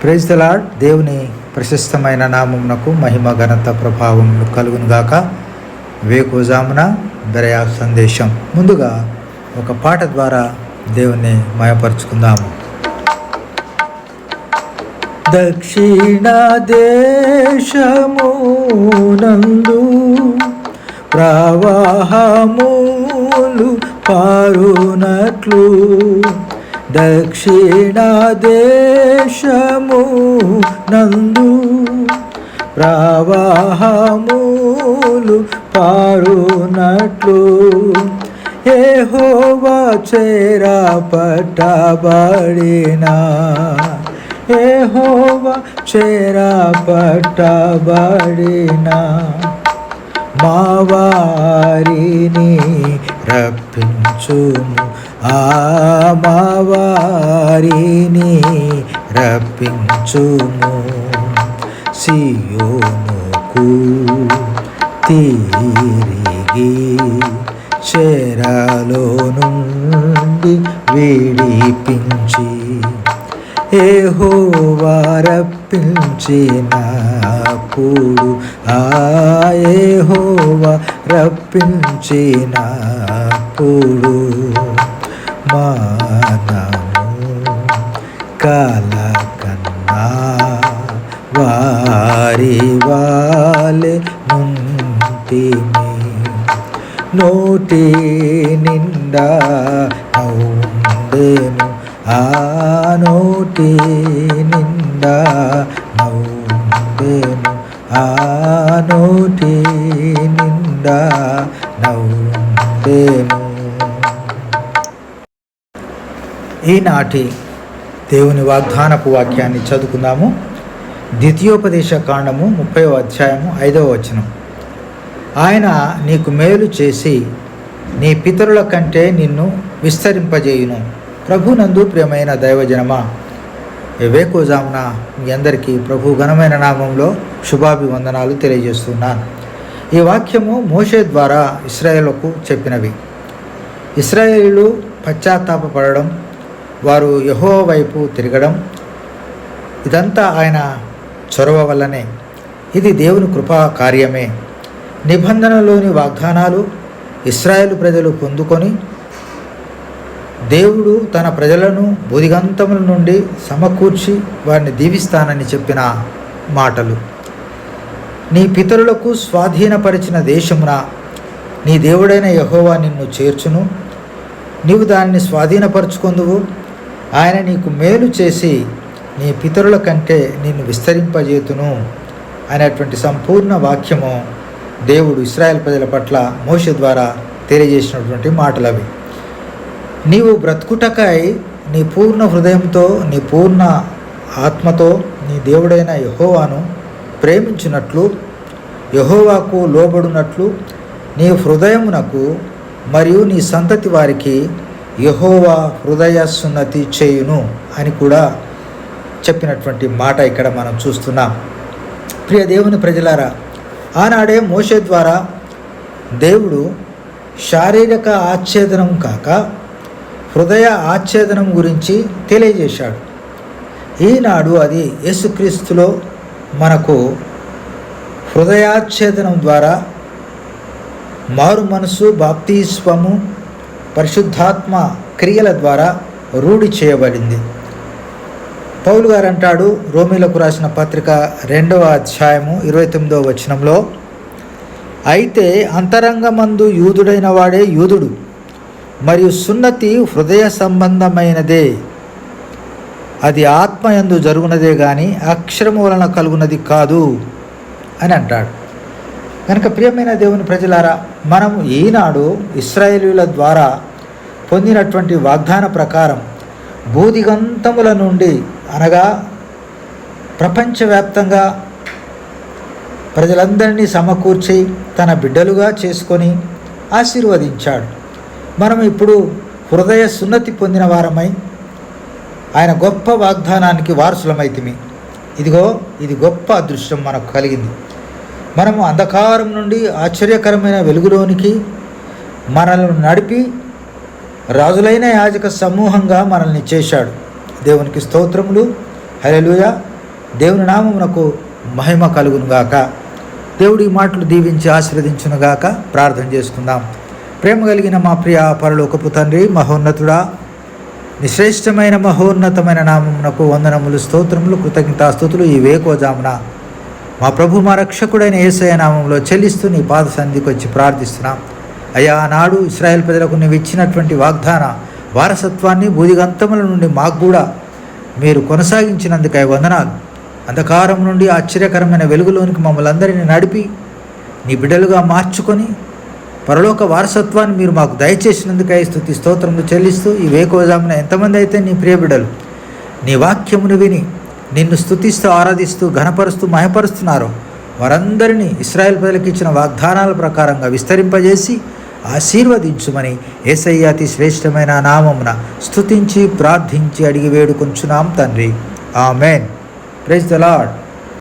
Praise the lord. దేవుని ప్రశస్తమైన నామమునకు మహిమ ఘనత ప్రభావం కలుగునుగాక. వేకుజామున దయా సందేశం. ముందుగా ఒక పాట ద్వారా దేవుని మయపరుచుకుందాము. దక్షిణ దేశమునందు ప్రవాహములు పారునట్లు, దక్షిణ దేశము నందు ప్రవాహములు పారునట్లు, యెహోవా చెరపట్టబడిన, యెహోవా చెరపట్టబడిన మా వారిని రప్పించుము, మా వారిని రప్పించుము. సియోనుకు తిరిగి చెరలో నుండి విడిపించి, యెహోవా రప్పించినప్పుడు, యెహోవా రప్పించినప్పుడు మనము కలకన్నా వారి వాలె నుంటిమి. నోటి నిండా నవ్వుండెను, ఆ నోటి నిండా నవ్వుండెను, ఆ నోటి నిండా నవ్వుండెను. ఈనాటి దేవుని వాగ్దానపు వాక్యాన్ని చదువుకుందాము. ద్వితీయోపదేశ కాండము 30వ అధ్యాయము 5వ వచనం. ఆయన నీకు మేలు చేసి నీ పితరుల కంటే నిన్ను విస్తరింపజేయును. ప్రభునందు ప్రియమైన దైవజనమా, వేకుజామున మీ అందరికీ ప్రభు ఘనమైన నామంలో శుభాభివందనాలు తెలియజేస్తున్నాను. ఈ వాక్యము మోషే ద్వారా ఇశ్రాయేలుకు చెప్పినవి. ఇశ్రాయేలీయులు పశ్చాత్తాపపడడం, వారు యెహోవా వైపు తిరగడం, ఇదంతా ఆయన చొరవ వల్లనే. ఇది దేవుని కృపా కార్యమే. నిబంధనలోని వాగ్దానాలు ఇశ్రాయేలు ప్రజలు పొందుకొని దేవుడు తన ప్రజలను బుదిగంతముల నుండి సమకూర్చి వారిని దీవిస్తానని చెప్పిన మాటలు. నీ పితరులకు స్వాధీనపరిచిన దేశమున నీ దేవుడైన యెహోవా నిన్ను చేర్చును, నీవు దానిని స్వాధీనపరచుకొందువు. ఆయన నీకు మేలు చేసి నీ పితరుల కంటే నిన్ను విస్తరింపజేతును అనేటువంటి సంపూర్ణ వాక్యము దేవుడు ఇశ్రాయేల్ ప్రజల పట్ల మోషే ద్వారా తెలియజేసినటువంటి మాటలు అవి. నీవు బ్రతుకుటకై నీ పూర్ణ హృదయంతో, నీ పూర్ణ ఆత్మతో నీ దేవుడైన యెహోవాను ప్రేమించినట్లు, యెహోవాకు లోబడినట్లు నీ హృదయమునకు మరియు నీ సంతతి వారికి యెహోవా హృదయ సున్నతి చేయును అని కూడా చెప్పినటువంటి మాట ఇక్కడ మనం చూస్తున్నాం. ప్రియ దేవుని ప్రజలారా, ఆనాడే మోషే ద్వారా దేవుడు శారీరక ఆచ్ఛేదనం కాక హృదయ ఆచ్ఛేదనం గురించి తెలియజేశాడు. ఈనాడు అది యేసుక్రీస్తులో మనకు హృదయాచ్ఛేదనం ద్వారా మారు మనసు, బాప్తిస్మము, పరిశుద్ధాత్మ క్రియల ద్వారా రూఢి చేయబడింది. పౌలు గారు అంటాడు, రోమీలకు రాసిన పత్రిక 2వ అధ్యాయము 29వ వచనంలో, అయితే అంతరంగమందు యూదుడైన వాడే యూదుడు, మరియు సున్నతి హృదయ సంబంధమైనదే, అది ఆత్మయందు జరుగునదే గాని అక్షరము వలన కలుగునది కాదు అని అంటాడు. కనుక ప్రియమైన దేవుని ప్రజలారా, మనం ఈనాడు ఇశ్రాయేలీయుల ద్వారా పొందినటువంటి వాగ్దాన ప్రకారం భూదిగంతముల నుండి, అనగా ప్రపంచవ్యాప్తంగా ప్రజలందరినీ సమకూర్చి తన బిడ్డలుగా చేసుకొని ఆశీర్వదించాడు. మనం ఇప్పుడు హృదయ సున్నతి పొందిన వారమై ఆయన గొప్ప వాగ్దానానికి వారసులమైతిమి. ఇదిగో ఇది గొప్ప అదృష్టం మనకు కలిగింది. మనము అంధకారం నుండి ఆశ్చర్యకరమైన వెలుగులోనికి మనల్ని నడిపి రాజులైన యాజక సమూహంగా మనల్ని చేశాడు. దేవునికి స్తోత్రములు. హల్లెలూయా. దేవుని నామమునకు మహిమ కలుగునుగాక. దేవుడి మాటలు దీవించి ఆశీర్వదించునుగాక. ప్రార్థన చేసుకుందాం. ప్రేమ కలిగిన మా ప్రియ పరలోకపు తండ్రి, మహోన్నతుడా, నిశ్రేష్టమైన మహోన్నతమైన నామమునకు వందనములు, స్తోత్రములు, కృతజ్ఞతాస్తుతులు ఈ వేకోజామున మా ప్రభు మా రక్షకుడైన యేసయ్య నామంలో చెల్లిస్తూ నీ పాద సన్నిధికి వచ్చి ప్రార్థిస్తున్నాం. అయ్యా, ఆనాడు ఇశ్రాయేల్ ప్రజలకు నీవు ఇచ్చినటువంటి వాగ్దాన వారసత్వాన్ని భూదిగంతముల నుండి మాకు కూడా మీరు కొనసాగించినందుకై వందనాలు. అంధకారం నుండి ఆశ్చర్యకరమైన వెలుగులోనికి మమ్మల్ని అందరినీ నడిపి నీ బిడ్డలుగా మార్చుకొని పరలోక వారసత్వాన్ని మీరు మాకు దయచేసినందుకై స్తుతి స్తోత్రములు చెల్లిస్తూ ఈ వేకోజామున ఎంతమంది అయితే నీ ప్రియ బిడ్డలు నీ వాక్యమును విని నిన్ను స్తుతిస్తూ ఆరాధిస్తూ ఘనపరుస్తూ మహిమపరుస్తున్నారో వారందరినీ ఇశ్రాయేల్ ప్రజలకు ఇచ్చిన వాగ్దానాల ప్రకారంగా విస్తరింపజేసి ఆశీర్వదించుమని యేసయ్య అతి శ్రేష్టమైన నామమున స్తుతించి ప్రార్థించి అడిగి వేడుకొంచున్నాం తండ్రి. ఆమెన్. Praise the lord.